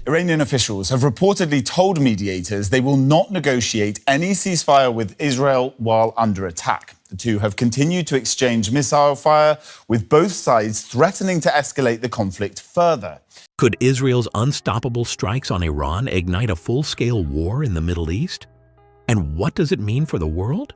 Iranian officials have reportedly told mediators they will not negotiate any ceasefire with Israel while under attack. The two have continued to exchange missile fire, with both sides threatening to escalate the conflict further. Could Israel's unstoppable strikes on Iran ignite a full-scale war in the Middle East? And what does it mean for the world?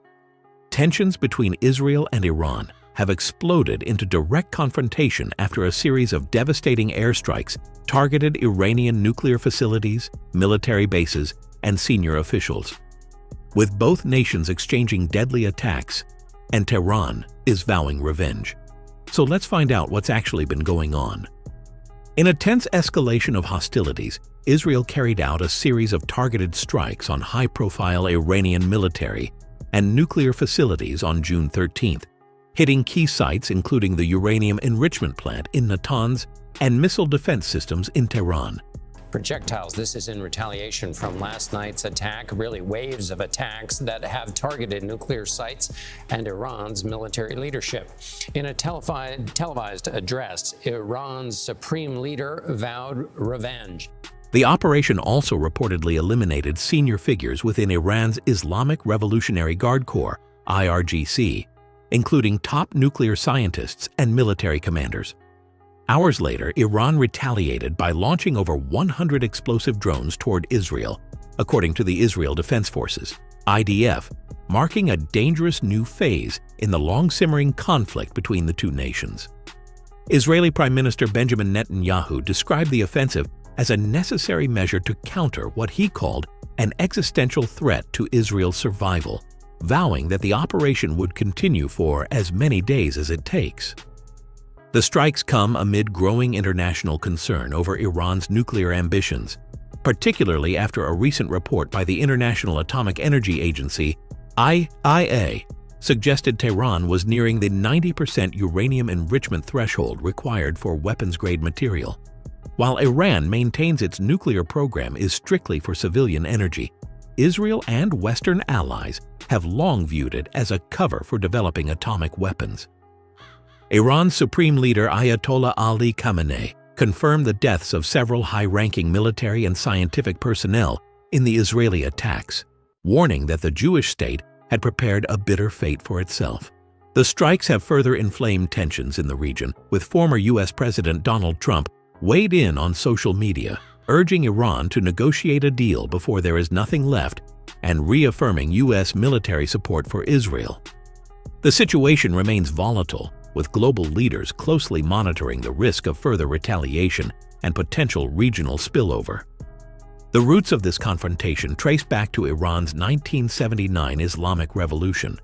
Tensions between Israel and Iran have exploded into direct confrontation after a series of devastating airstrikes targeted Iranian nuclear facilities, military bases, and senior officials. With both nations exchanging deadly attacks, and Tehran is vowing revenge. So let's find out what's actually been going on. In a tense escalation of hostilities, Israel carried out a series of targeted strikes on high-profile Iranian military and nuclear facilities on June 13th, hitting key sites including the uranium enrichment plant in Natanz and missile defense systems in Tehran. Projectiles. This is in retaliation from last night's attack, really waves of attacks that have targeted nuclear sites and Iran's military leadership. In a televised address, Iran's supreme leader vowed revenge. The operation also reportedly eliminated senior figures within Iran's Islamic Revolutionary Guard Corps, IRGC, including top nuclear scientists and military commanders. Hours later, Iran retaliated by launching over 100 explosive drones toward Israel, according to the Israel Defense Forces, IDF, marking a dangerous new phase in the long-simmering conflict between the two nations. Israeli Prime Minister Benjamin Netanyahu described the offensive as a necessary measure to counter what he called an existential threat to Israel's survival, vowing that the operation would continue for as many days as it takes. The strikes come amid growing international concern over Iran's nuclear ambitions, particularly after a recent report by the International Atomic Energy Agency, IAEA, suggested Tehran was nearing the 90% uranium enrichment threshold required for weapons-grade material. While Iran maintains its nuclear program is strictly for civilian energy, Israel and Western allies have long viewed it as a cover for developing atomic weapons. Iran's supreme leader Ayatollah Ali Khamenei confirmed the deaths of several high-ranking military and scientific personnel in the Israeli attacks, warning that the Jewish state had prepared a bitter fate for itself. The strikes have further inflamed tensions in the region, with former U.S. President Donald Trump weighed in on social media, urging Iran to negotiate a deal before there is nothing left and reaffirming U.S. military support for Israel. The situation remains volatile, with global leaders closely monitoring the risk of further retaliation and potential regional spillover. The roots of this confrontation trace back to Iran's 1979 Islamic Revolution,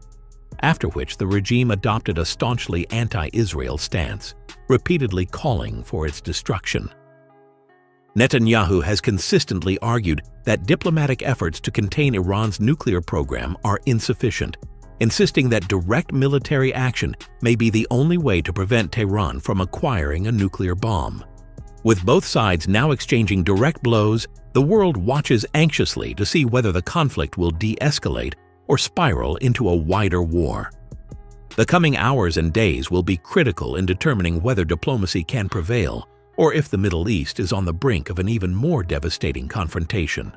after which the regime adopted a staunchly anti-Israel stance, repeatedly calling for its destruction. Netanyahu has consistently argued that diplomatic efforts to contain Iran's nuclear program are insufficient, insisting that direct military action may be the only way to prevent Tehran from acquiring a nuclear bomb. With both sides now exchanging direct blows, the world watches anxiously to see whether the conflict will de-escalate or spiral into a wider war. The coming hours and days will be critical in determining whether diplomacy can prevail or if the Middle East is on the brink of an even more devastating confrontation.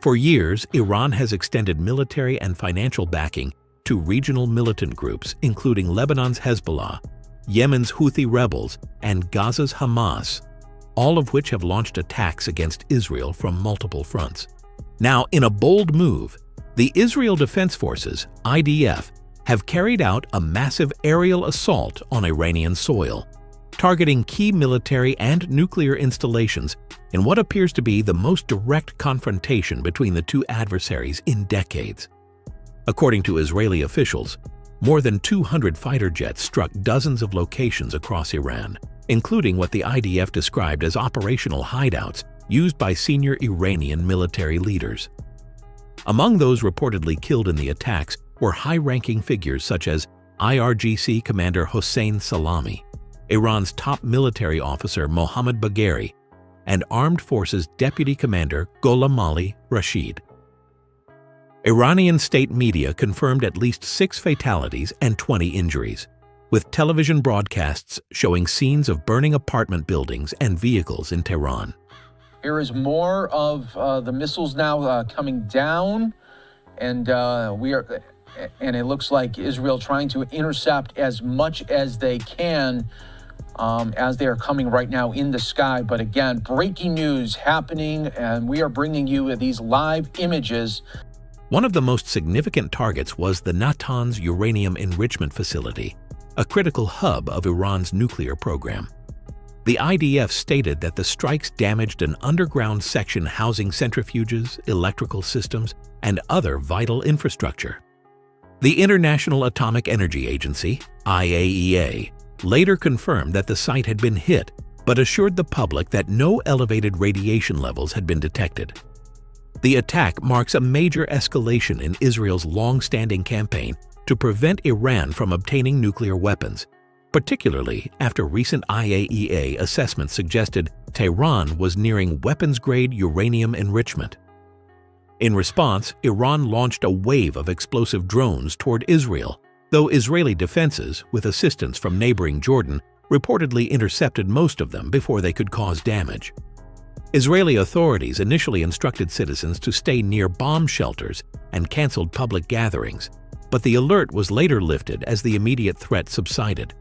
For years, Iran has extended military and financial backing to regional militant groups including Lebanon's Hezbollah, Yemen's Houthi rebels, and Gaza's Hamas, all of which have launched attacks against Israel from multiple fronts. Now, in a bold move, the Israel Defense Forces, IDF, have carried out a massive aerial assault on Iranian soil, targeting key military and nuclear installations in what appears to be the most direct confrontation between the two adversaries in decades. According to Israeli officials, more than 200 fighter jets struck dozens of locations across Iran, including what the IDF described as operational hideouts used by senior Iranian military leaders. Among those reportedly killed in the attacks were high-ranking figures such as IRGC Commander Hossein Salami, Iran's top military officer Mohammad Bagheri, and Armed Forces Deputy Commander Gholam Ali Rashid. Iranian state media confirmed at least 6 fatalities and 20 injuries, with television broadcasts showing scenes of burning apartment buildings and vehicles in Tehran. Here is more of the missiles now coming down, and it looks like Israel trying to intercept as much as they can as they are coming right now in the sky. But again, breaking news happening, and we are bringing you these live images. One of the most significant targets was the Natanz uranium enrichment facility, a critical hub of Iran's nuclear program. The IDF stated that the strikes damaged an underground section housing centrifuges, electrical systems, and other vital infrastructure. The International Atomic Energy Agency, IAEA, later confirmed that the site had been hit, but assured the public that no elevated radiation levels had been detected. The attack marks a major escalation in Israel's long-standing campaign to prevent Iran from obtaining nuclear weapons, particularly after recent IAEA assessments suggested Tehran was nearing weapons-grade uranium enrichment. In response, Iran launched a wave of explosive drones toward Israel, though Israeli defenses, with assistance from neighboring Jordan, reportedly intercepted most of them before they could cause damage. Israeli authorities initially instructed citizens to stay near bomb shelters and canceled public gatherings, but the alert was later lifted as the immediate threat subsided.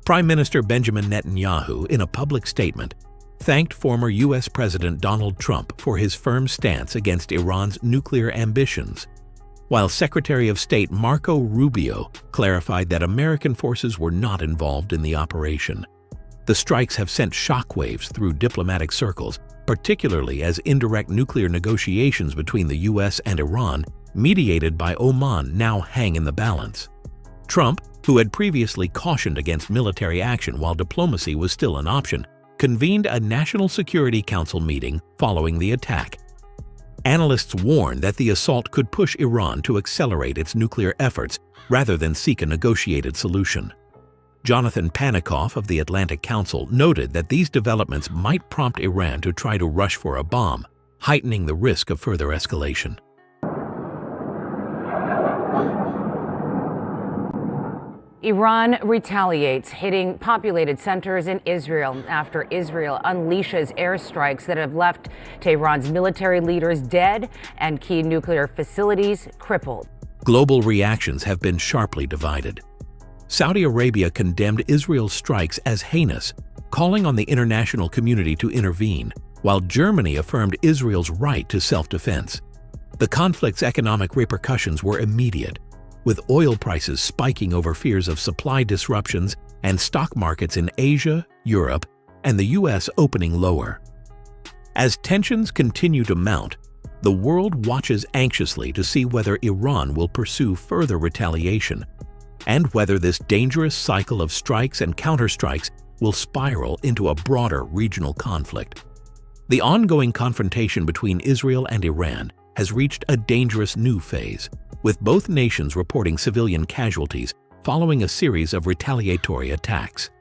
Prime Minister Benjamin Netanyahu, in a public statement, thanked former U.S. President Donald Trump for his firm stance against Iran's nuclear ambitions, while Secretary of State Marco Rubio clarified that American forces were not involved in the operation. The strikes have sent shockwaves through diplomatic circles, particularly as indirect nuclear negotiations between the U.S. and Iran, mediated by Oman, now hang in the balance. Trump, who had previously cautioned against military action while diplomacy was still an option, convened a National Security Council meeting following the attack. Analysts warn that the assault could push Iran to accelerate its nuclear efforts rather than seek a negotiated solution. Jonathan Panikoff of the Atlantic Council noted that these developments might prompt Iran to try to rush for a bomb, heightening the risk of further escalation. Iran retaliates, hitting populated centers in Israel after Israel unleashes airstrikes that have left Tehran's military leaders dead and key nuclear facilities crippled. Global reactions have been sharply divided. Saudi Arabia condemned Israel's strikes as heinous, calling on the international community to intervene, while Germany affirmed Israel's right to self-defense. The conflict's economic repercussions were immediate, with oil prices spiking over fears of supply disruptions and stock markets in Asia, Europe, and the U.S. opening lower. As tensions continue to mount, the world watches anxiously to see whether Iran will pursue further retaliation and whether this dangerous cycle of strikes and counterstrikes will spiral into a broader regional conflict. The ongoing confrontation between Israel and Iran has reached a dangerous new phase, with both nations reporting civilian casualties following a series of retaliatory attacks.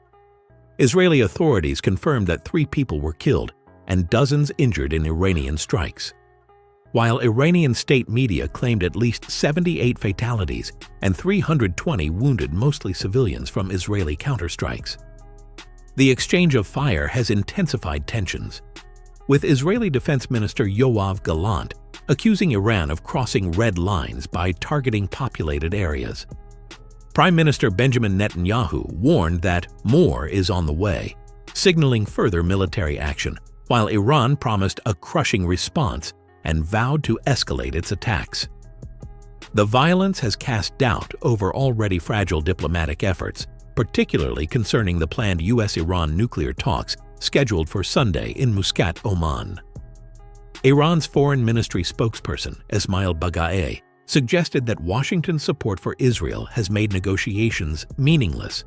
Israeli authorities confirmed that 3 people were killed and dozens injured in Iranian strikes, while Iranian state media claimed at least 78 fatalities and 320 wounded, mostly civilians, from Israeli counterstrikes. The exchange of fire has intensified tensions, with Israeli Defense Minister Yoav Gallant accusing Iran of crossing red lines by targeting populated areas. Prime Minister Benjamin Netanyahu warned that more is on the way, signaling further military action, while Iran promised a crushing response and vowed to escalate its attacks. The violence has cast doubt over already fragile diplomatic efforts, particularly concerning the planned U.S.-Iran nuclear talks scheduled for Sunday in Muscat, Oman. Iran's Foreign Ministry spokesperson, Esmail Baghaei, suggested that Washington's support for Israel has made negotiations meaningless,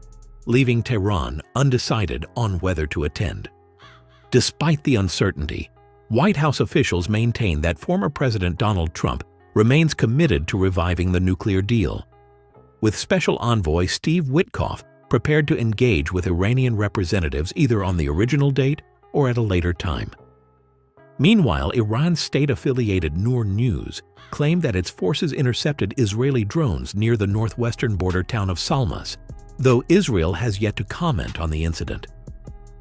leaving Tehran undecided on whether to attend. Despite the uncertainty, White House officials maintain that former President Donald Trump remains committed to reviving the nuclear deal, with Special Envoy Steve Witkoff prepared to engage with Iranian representatives either on the original date or at a later time. Meanwhile, Iran's state-affiliated Noor News claimed that its forces intercepted Israeli drones near the northwestern border town of Salmas, though Israel has yet to comment on the incident.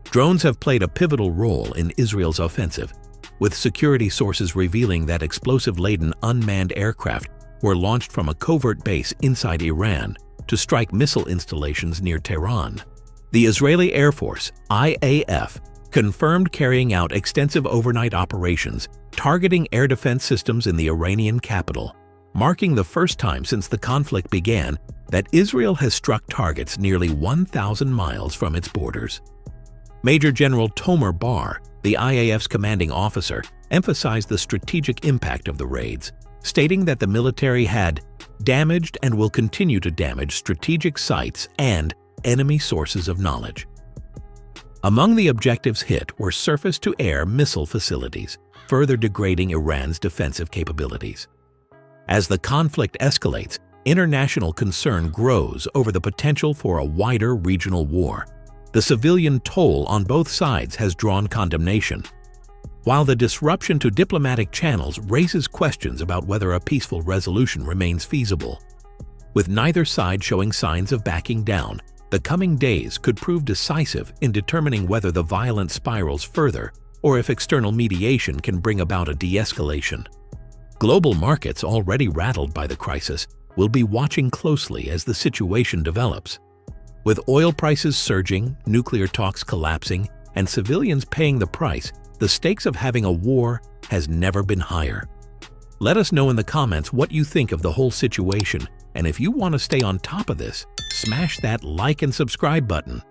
Drones have played a pivotal role in Israel's offensive, with security sources revealing that explosive-laden unmanned aircraft were launched from a covert base inside Iran to strike missile installations near Tehran. The Israeli Air Force, IAF, confirmed carrying out extensive overnight operations targeting air defense systems in the Iranian capital, marking the first time since the conflict began that Israel has struck targets nearly 1,000 miles from its borders. Major General Tomer Bar, the IAF's commanding officer, emphasized the strategic impact of the raids, stating that the military had damaged and will continue to damage strategic sites and enemy sources of knowledge. Among the objectives hit were surface-to-air missile facilities, further degrading Iran's defensive capabilities. As the conflict escalates, international concern grows over the potential for a wider regional war. The civilian toll on both sides has drawn condemnation, while the disruption to diplomatic channels raises questions about whether a peaceful resolution remains feasible. With neither side showing signs of backing down, the coming days could prove decisive in determining whether the violence spirals further or if external mediation can bring about a de-escalation. Global markets, already rattled by the crisis, will be watching closely as the situation develops. With oil prices surging, nuclear talks collapsing, and civilians paying the price, the stakes of having a war has never been higher. Let us know in the comments what you think of the whole situation, and if you want to stay on top of this, smash that like and subscribe button.